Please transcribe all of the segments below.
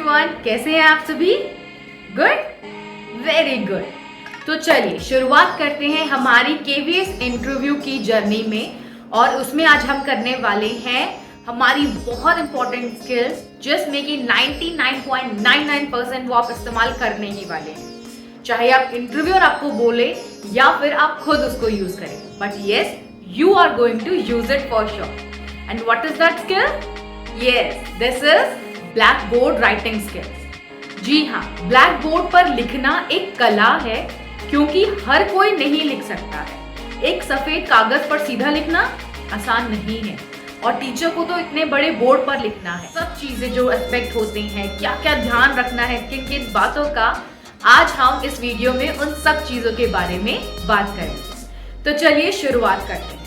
Everyone, कैसे हैं आप सभी? Good, very good. तो चलिए शुरुआत करते हैं हमारी KVS इंटरव्यू की जर्नी में, और उसमें आज हम करने वाले हैं हमारी बहुत इंपॉर्टेंट स्किल्स जिसमें कि 99.99% वो आप इस्तेमाल करने ही वाले हैं, चाहे आप इंटरव्यूअर आपको बोले या फिर आप खुद उसको यूज करें, but yes, you are going to use it for sure. And what is that skill? Yes, this is black board writing skills. जी हाँ, ब्लैक बोर्ड पर लिखना एक कला है, क्योंकि हर कोई नहीं लिख सकता है। एक सफेद कागज पर सीधा लिखना आसान नहीं है, और टीचर को तो इतने बड़े बोर्ड पर लिखना है। सब चीजें जो एस्पेक्ट होते हैं, क्या क्या ध्यान रखना है, किन किन बातों का, आज हम इस वीडियो में उन सब चीजों के बारे में बात करेंगे। तो चलिए शुरुआत करते हैं।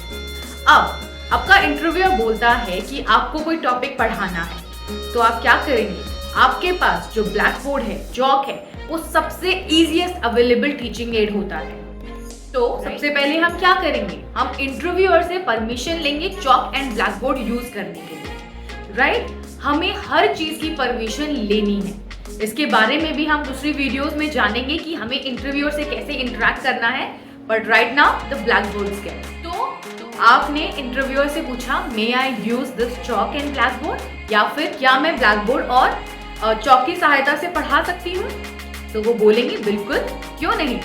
अब आपका इंटरव्यूअर बोलता है कि आपको कोई टॉपिक पढ़ाना है, तो आप क्या करेंगे? आपके पास जो ब्लैक बोर्ड है, चॉक है, वो सबसे इजीएस्ट अवेलेबल टीचिंग एड होता है। तो सबसे पहले हम क्या करेंगे? हम इंटरव्यूअर से परमिशन लेंगे chalk and black board use करने के लिए, राइट? हमें हर चीज की परमिशन लेनी है। इसके बारे में भी हम दूसरी वीडियोस में जानेंगे कि हमें इंटरव्यूअर से कैसे इंटरेक्ट करना है, but right now the black board skill. तो आपने इंटरव्यूअर से पूछा, may I use this chalk and black board, या फिर क्या मैं ब्लैक बोर्ड और चॉक की सहायता से पढ़ा सकती हूँ? तो वो बोलेंगे बिल्कुल, क्यों नहीं।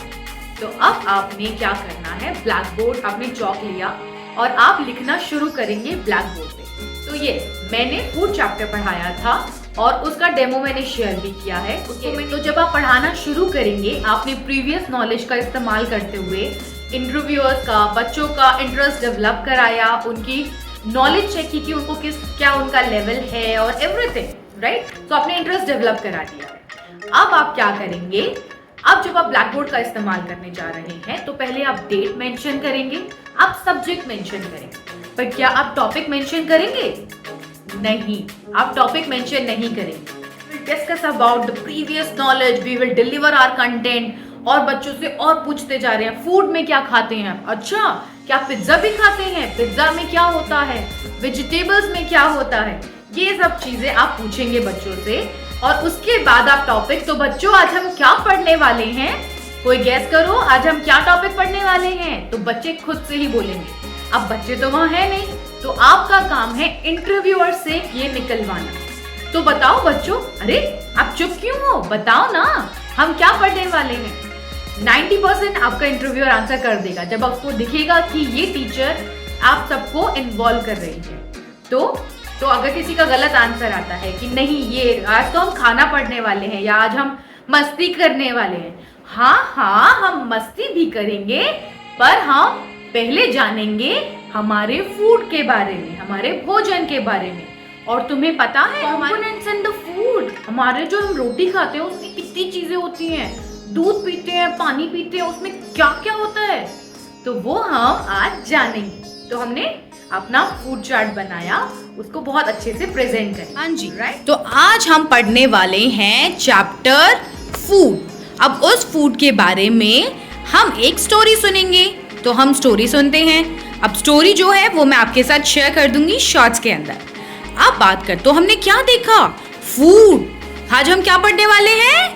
तो अब आपने क्या करना है? ब्लैक बोर्ड, आपने चॉक लिया और आप लिखना शुरू करेंगे ब्लैक बोर्ड पे। तो ये मैंने फूड चैप्टर पढ़ाया था और उसका डेमो मैंने शेयर भी किया है। तो जब आप पढ़ाना शुरू करेंगे, आपने प्रीवियस नॉलेज का इस्तेमाल करते हुए इंटरव्यूअर्स का, बच्चों का इंटरेस्ट डेवलप कराया, उनकी नॉलेज चेक की कि उनको क्या उनका लेवल है और एवरीथिंग, राइट? तो आपने इंटरेस्ट डेवलप करा दिया। अब आप क्या करेंगे? अब जब आप ब्लैक बोर्ड का इस्तेमाल करने जा रहे हैं, तो पहले आप डेट मेंशन करेंगे, आप सब्जेक्ट मेंशन करेंगे, पर क्या आप टॉपिक मेंशन करेंगे? नहीं, आप टॉपिक मेंशन नहीं करेंगे। We'll discuss about the previous knowledge, we will deliver our content, और बच्चों से और पूछते जा रहे हैं, फूड में क्या खाते हैं? अच्छा, क्या पिज्जा भी खाते हैं? पिज्जा में क्या होता है? वेजिटेबल्स में क्या होता है? ये सब चीजें आप पूछेंगे बच्चों से, और उसके बाद आप टॉपिक। तो बच्चों, आज हम क्या पढ़ने वाले हैं? कोई गैस करो, आज हम क्या टॉपिक पढ़ने वाले हैं? तो बच्चे खुद से ही बोलेंगे। अब बच्चे तो वहां है नहीं, तो आपका काम है इंटरव्यूअर से ये निकलवाना। तो बताओ बच्चों, अरे आप चुप क्यों हो? बताओ ना, हम क्या पढ़ने वाले हैं? 90% आपका इंटरव्यूअर आंसर कर देगा जब आपको दिखेगा कि ये टीचर आप सबको इन्वॉल्व कर रही है। तो अगर किसी का गलत आंसर आता है कि नहीं, ये आज तो हम खाना पढ़ने वाले हैं, या आज हम मस्ती करने वाले हैं। हाँ, हम मस्ती भी करेंगे, पर हम पहले जानेंगे हमारे फूड के बारे में, हमारे भोजन के बारे में। और तुम्हें पता है कंपोनेंट्स इन द फूड, हमारे जो हम रोटी खाते हैं उसमें कितनी चीजें होती हैं, दूध पीते हैं, पानी पीते हैं, उसमें क्या क्या होता है, तो वो हम आज जानेंगे। तो हमने अपना फूड चार्ट बनाया, उसको बहुत अच्छे से प्रेजेंट करें। हाँ जी, राइट। तो आज हम पढ़ने वाले हैं चैप्टर फूड। अब उस फूड के बारे में हम एक स्टोरी सुनेंगे, तो हम स्टोरी सुनते हैं। अब स्टोरी जो है वो मैं आपके साथ शेयर कर दूंगी शॉर्ट्स के अंदर। अब बात कर, तो हमने क्या देखा? फूड। आज हम क्या पढ़ने वाले हैं?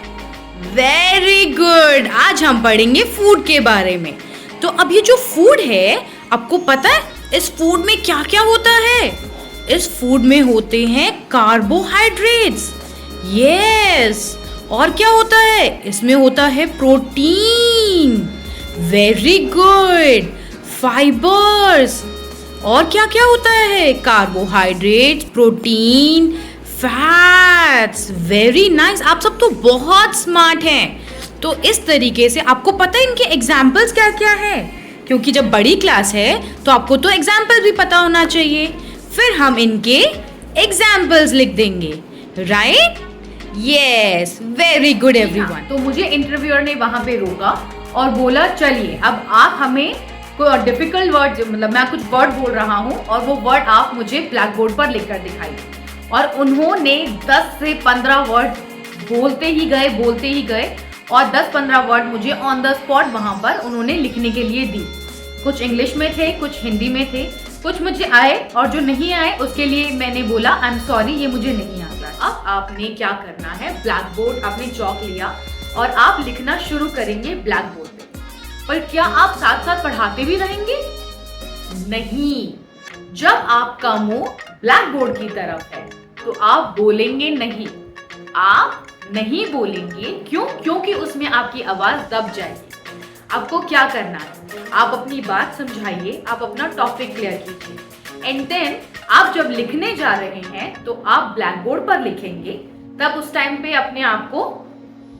वेरी गुड, आज हम पढ़ेंगे फूड के बारे में। तो अब ये जो फूड है, आपको पता है इस फूड में क्या क्या होता है? इस फूड में होते हैं कार्बोहाइड्रेट्स, यस। और क्या होता है? इसमें होता है प्रोटीन, वेरी गुड, फाइबर्स। और क्या क्या होता है? Carbohydrates, protein, fats, very nice. आप सब तो बहुत स्मार्ट हैं। तो इस तरीके से आपको पता है इनके एग्जाम्पल्स क्या क्या है, क्योंकि जब बड़ी क्लास है तो आपको तो एग्जाम्पल भी पता होना चाहिए। फिर हम इनके एग्जाम्पल्स लिख देंगे, right? Yes, very good everyone. तो मुझे इंटरव्यूअर ने वहां पे रोका और बोला, चलिए अब आप हमें कोई डिफिकल्ट वर्ड, मतलब मैं कुछ वर्ड बोल रहा हूँ और वो वर्ड आप मुझे ब्लैक बोर्ड पर लिखकर दिखाइए। और उन्होंने 10 से 15 वर्ड बोलते ही गए और 10-15 वर्ड मुझे ऑन द स्पॉट वहां पर उन्होंने लिखने के लिए दी। कुछ इंग्लिश में थे, कुछ हिंदी में थे, कुछ मुझे आए, और जो नहीं आए उसके लिए मैंने बोला आई एम सॉरी, ये मुझे नहीं आता है। अब आपने क्या करना है, ब्लैक बोर्ड आपने चौक लिया और आप लिखना शुरू करेंगे ब्लैक बोर्ड पे। पर क्या आप साथ साथ पढ़ाते भी रहेंगे? नहीं। जब आपका मुंह ब्लैक बोर्ड की तरफ है तो आप बोलेंगे नहीं, आप नहीं बोलेंगे। क्यों? क्योंकि उसमें आपकी आवाज दब जाएगी। आपको क्या करना है, आप अपनी बात समझाइए, आप अपना टॉपिक क्लियर कीजिए एंड देन आप जब लिखने जा रहे हैं तो आप ब्लैक बोर्ड पर लिखेंगे। तब उस टाइम पे अपने आप को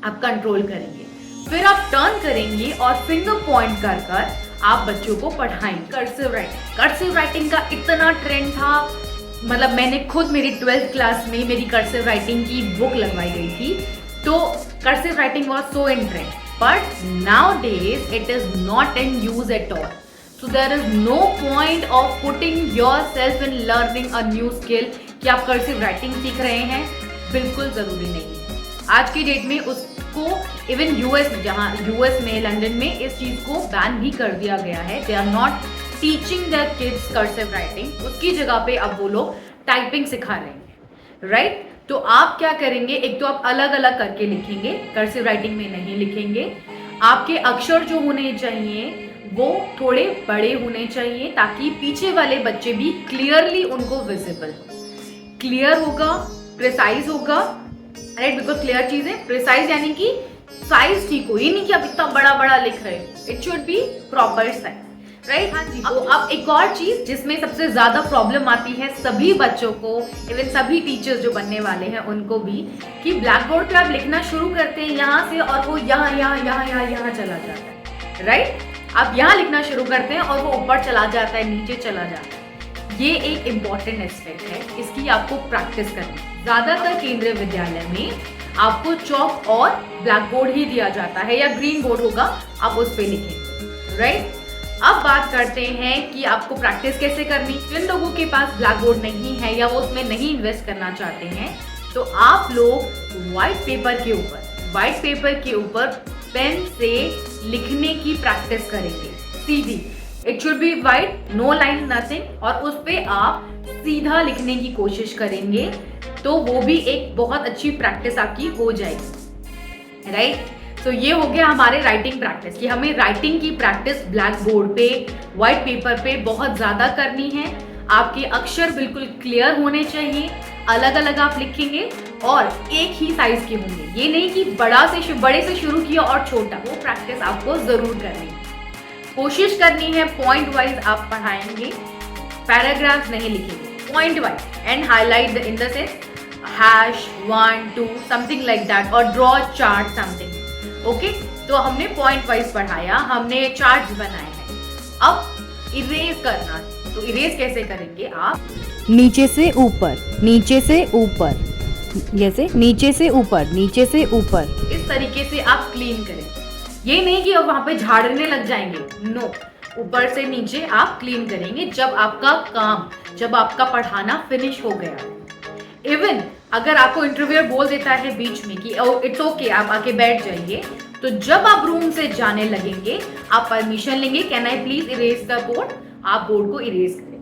आप कंट्रोल करेंगे, फिर आप टर्न करेंगे और फिंगर पॉइंट कर कर आप बच्चों को पढ़ाएंगे। कर्सिव राइटिंग का इतना ट्रेंड था, मतलब मैंने खुद मेरी 12th क्लास में मेरी कर्सिव राइटिंग की बुक लगवाई गई थी, तो cursive writing was so in trend, but nowadays it is not in use at all. So there is no point of putting yourself in learning a new skill कि आप cursive writing सीख रहे हैं, बिल्कुल जरूरी नहीं है। आज की डेट में उसको इवन यूएस में लंदन में इस चीज को बैन भी कर दिया गया है। They are not teaching their kids cursive writing, उसकी जगह पे अब वो लोग टाइपिंग सिखा रहे हैं, राइट? तो आप क्या करेंगे, एक तो आप अलग अलग करके लिखेंगे, कर्सिव राइटिंग में नहीं लिखेंगे। आपके अक्षर जो होने चाहिए वो थोड़े बड़े होने चाहिए ताकि पीछे वाले बच्चे भी क्लियरली उनको विजिबल, क्लियर होगा, प्रिसाइज होगा, राइट? बिकॉज क्लियर चीज है, प्रिसाइज यानी कि साइज ठीक हो, ये नहीं कि आप इतना बड़ा बड़ा लिख रहे हो, it should B proper size, right? हाँ जी। तो अब एक और चीज जिसमें सबसे ज्यादा प्रॉब्लम आती है सभी बच्चों को, इवन सभी टीचर्स जो बनने वाले हैं उनको भी, कि ब्लैक बोर्ड पे आप लिखना शुरू करते हैं यहाँ से और वो यहाँ चला जाता है, राइट? आप यहाँ लिखना शुरू करते हैं और वो ऊपर चला जाता है, नीचे चला जाता है। ये एक इम्पॉर्टेंट एस्पेक्ट है, इसकी आपको प्रैक्टिस करनी है। ज्यादातर केंद्रीय विद्यालय में आपको चौक और ब्लैक बोर्ड ही दिया जाता है, या ग्रीन बोर्ड होगा, आप उस पर लिखेंगे, राइट? अब बात करते हैं कि आपको प्रैक्टिस कैसे करनी। जिन लोगों के पास ब्लैक बोर्ड नहीं है या वो उसमें नहीं इन्वेस्ट करना चाहते हैं, तो आप लोग व्हाइट पेपर के ऊपर पेन से लिखने की प्रैक्टिस करेंगे, सीधी। It should be white, no line, nothing, और उस पे आप सीधा लिखने की कोशिश करेंगे, तो वो भी एक बहुत अच्छी प्रैक्टिस आपकी हो जाएगी, राइट? तो ये हो गया हमारे राइटिंग प्रैक्टिस, कि हमें राइटिंग की प्रैक्टिस ब्लैक बोर्ड पे, व्हाइट पेपर पे बहुत ज्यादा करनी है। आपके अक्षर बिल्कुल क्लियर होने चाहिए, अलग अलग आप लिखेंगे और एक ही साइज के होंगे। ये नहीं कि बड़े से शुरू किया और छोटा, वो प्रैक्टिस आपको जरूर करनी है। कोशिश करनी है पॉइंट वाइज आप पढ़ाएंगे, पैराग्राफ्स नहीं लिखेंगे, point wise, and highlight the in the sense #1 2 something like that, और ड्रॉ चार्ट समथिंग। ओके, तो हमने पॉइंट वाइज पढ़ाया, हमने चार्ट्स बनाए हैं। अब इरेज करना है, तो इरेज कैसे करेंगे आप? नीचे से ऊपर, नीचे से ऊपर, जैसे नीचे से ऊपर, नीचे से ऊपर, इस तरीके से आप क्लीन करें। ये नहीं कि अब वहां पे झाड़ने लग जाएंगे, नो, ऊपर से नीचे आप क्लीन करेंगे जब आपका काम, जब आपका पढ़ाना फिनिश हो गया है। इवन अगर आपको इंटरव्यूअर बोल देता है बीच में कि इट्स ओके, आप आके बैठ जाइए, तो जब आप रूम से जाने लगेंगे आप परमिशन लेंगे, can I please erase the board, आप बोर्ड को इरेज करें।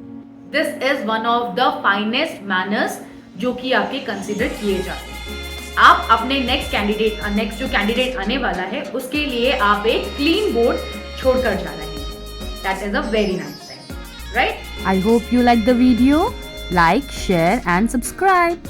This is one of the finest manners जो कि आपके कंसिडर किए जाते हैं। आप अपने नेक्स्ट जो कैंडिडेट आने वाला है उसके लिए आप एक क्लीन बोर्ड छोड़कर जा रहे हैं। That is a very nice thing, right? I hope you like the video. Like, share and subscribe.